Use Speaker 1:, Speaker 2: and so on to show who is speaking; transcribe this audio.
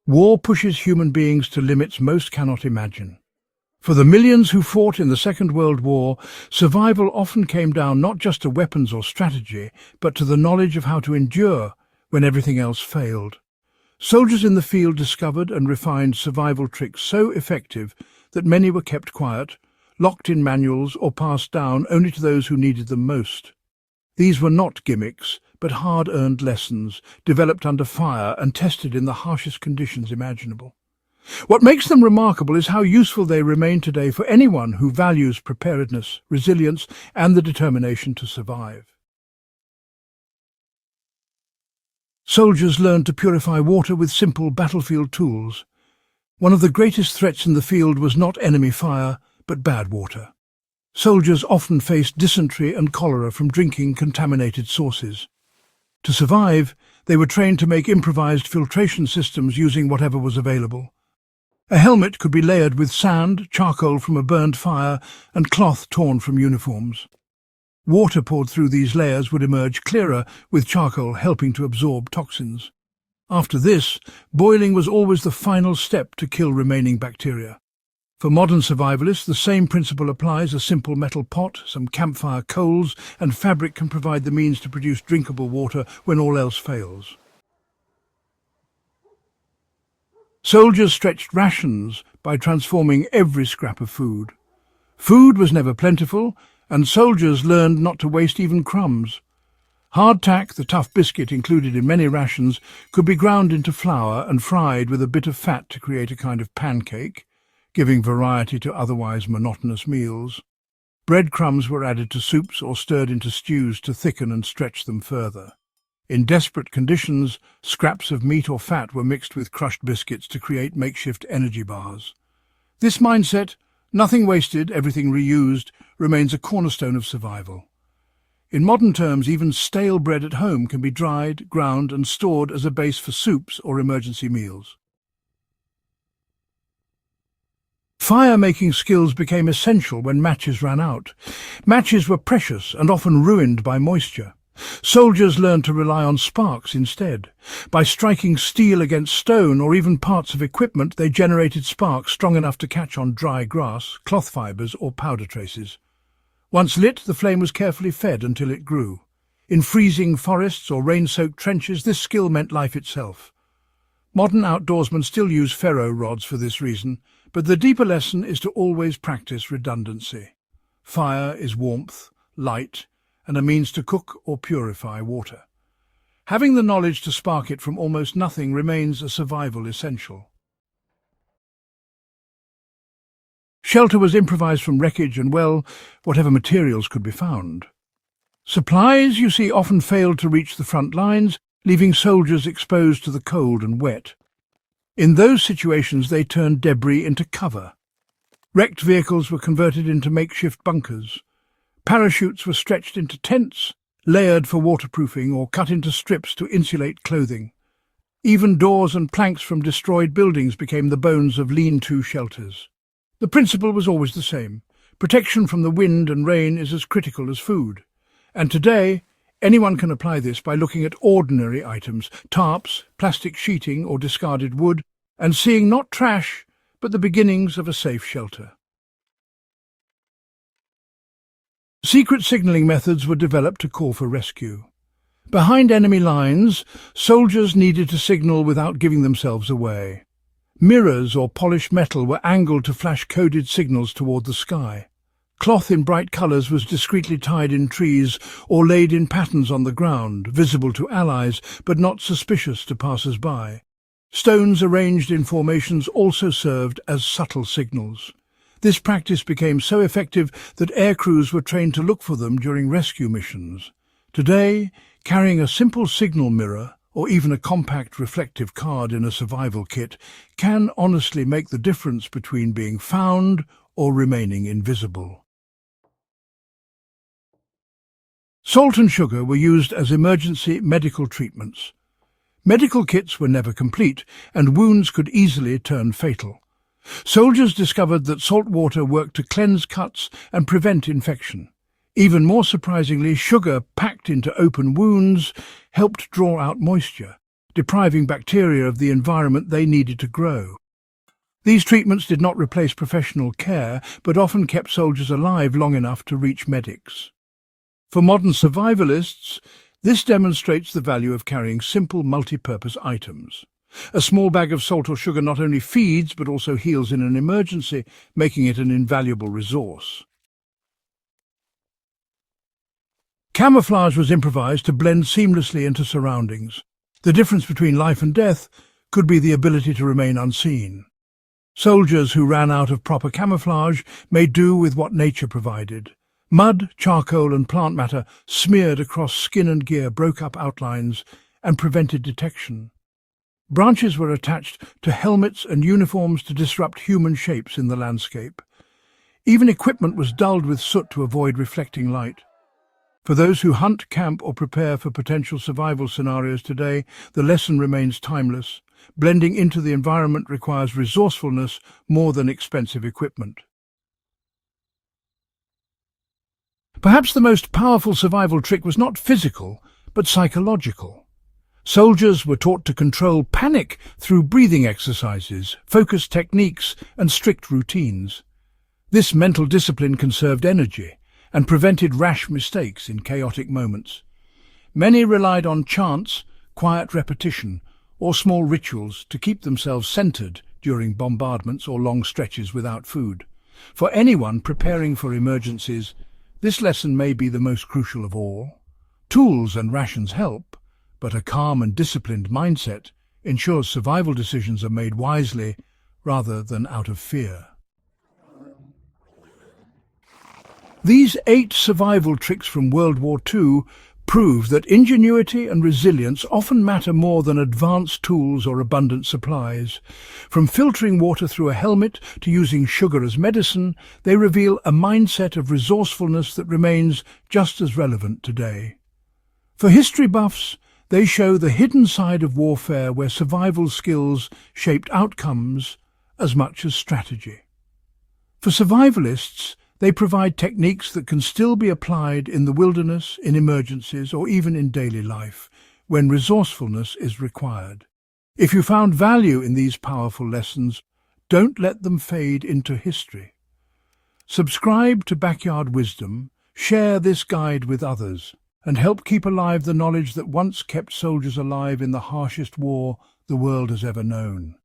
Speaker 1: War pushes human beings to limits most cannot imagine. For the millions who fought in the Second World War, survival often came down not just to weapons or strategy, but to the knowledge of how to endure when everything else failed. Soldiers in the field discovered and refined survival tricks so effective that many were kept quiet, locked in manuals or passed down only to those who needed them most. These were not gimmicks, but hard-earned lessons, developed under fire and tested in the harshest conditions imaginable. What makes them remarkable is how useful they remain today for anyone who values preparedness, resilience, and the determination to survive. Soldiers learned to purify water with simple battlefield tools. One of the greatest threats in the field was not enemy fire, but bad water. Soldiers often faced dysentery and cholera from drinking contaminated sources. To survive, they were trained to make improvised filtration systems using whatever was available. A helmet could be layered with sand, charcoal from a burned fire, and cloth torn from uniforms. Water poured through these layers would emerge clearer, with charcoal helping to absorb toxins. After this, boiling was always the final step to kill remaining bacteria. For modern survivalists, the same principle applies. A simple metal pot, some campfire coals, and fabric can provide the means to produce drinkable water when all else fails. Soldiers stretched rations by transforming every scrap of food. Food was never plentiful, and soldiers learned not to waste even crumbs. Hardtack, the tough biscuit included in many rations, could be ground into flour and fried with a bit of fat to create a kind of pancake, giving variety to otherwise monotonous meals. Breadcrumbs were added to soups or stirred into stews to thicken and stretch them further. In desperate conditions, scraps of meat or fat were mixed with crushed biscuits to create makeshift energy bars. This mindset, nothing wasted, everything reused, remains a cornerstone of survival. In modern terms, even stale bread at home can be dried, ground, and stored as a base for soups or emergency meals. Fire-making skills became essential when matches ran out. Matches were precious and often ruined by moisture. Soldiers learned to rely on sparks instead. By striking steel against stone or even parts of equipment, they generated sparks strong enough to catch on dry grass, cloth fibres, or powder traces. Once lit, the flame was carefully fed until it grew. In freezing forests or rain-soaked trenches, this skill meant life itself. Modern outdoorsmen still use ferro rods for this reason, but the deeper lesson is to always practice redundancy. Fire is warmth, light, and a means to cook or purify water. Having the knowledge to spark it from almost nothing remains a survival essential. Shelter was improvised from wreckage and, well, whatever materials could be found. Supplies, you see, often failed to reach the front lines, leaving soldiers exposed to the cold and wet. In those situations, they turned debris into cover. Wrecked vehicles were converted into makeshift bunkers. Parachutes were stretched into tents, layered for waterproofing, or cut into strips to insulate clothing. Even doors and planks from destroyed buildings became the bones of lean-to shelters. The principle was always the same. Protection from the wind and rain is as critical as food. And today, anyone can apply this by looking at ordinary items, tarps, plastic sheeting or discarded wood, and seeing not trash, but the beginnings of a safe shelter. Secret signalling methods were developed to call for rescue. Behind enemy lines, soldiers needed to signal without giving themselves away. Mirrors or polished metal were angled to flash coded signals toward the sky. Cloth in bright colours was discreetly tied in trees or laid in patterns on the ground, visible to allies but not suspicious to passers-by. Stones arranged in formations also served as subtle signals. This practice became so effective that air crews were trained to look for them during rescue missions. Today, carrying a simple signal mirror, or even a compact reflective card in a survival kit, can honestly make the difference between being found or remaining invisible. Salt and sugar were used as emergency medical treatments. Medical kits were never complete, and wounds could easily turn fatal. Soldiers discovered that salt water worked to cleanse cuts and prevent infection. Even more surprisingly, sugar packed into open wounds helped draw out moisture. depriving bacteria of the environment they needed to grow. These treatments did not replace professional care, but often kept soldiers alive long enough to reach medics. For modern survivalists, this demonstrates the value of carrying simple multi-purpose items. A small bag of salt or sugar not only feeds but also heals in an emergency, making it an invaluable resource. Camouflage was improvised to blend seamlessly into surroundings. The difference between life and death could be the ability to remain unseen. Soldiers who ran out of proper camouflage made do with what nature provided. Mud, charcoal and plant matter smeared across skin and gear broke up outlines and prevented detection. Branches were attached to helmets and uniforms to disrupt human shapes in the landscape. Even equipment was dulled with soot to avoid reflecting light. For those who hunt, camp or prepare for potential survival scenarios today, the lesson remains timeless. Blending into the environment requires resourcefulness more than expensive equipment. Perhaps the most powerful survival trick was not physical, but psychological. Soldiers were taught to control panic through breathing exercises, focused techniques, and strict routines. This mental discipline conserved energy and prevented rash mistakes in chaotic moments. Many relied on chants, quiet repetition, or small rituals to keep themselves centered during bombardments or long stretches without food. For anyone preparing for emergencies, this lesson may be the most crucial of all. Tools and rations help, but a calm and disciplined mindset ensures survival decisions are made wisely rather than out of fear. These 8 survival tricks from World War II prove that ingenuity and resilience often matter more than advanced tools or abundant supplies. From filtering water through a helmet to using sugar as medicine, they reveal a mindset of resourcefulness that remains just as relevant today. For history buffs, they show the hidden side of warfare where survival skills shaped outcomes as much as strategy. For survivalists, they provide techniques that can still be applied in the wilderness, in emergencies, or even in daily life, when resourcefulness is required. If you found value in these powerful lessons, don't let them fade into history. Subscribe to Backyard Wisdom, share this guide with others, and help keep alive the knowledge that once kept soldiers alive in the harshest war the world has ever known.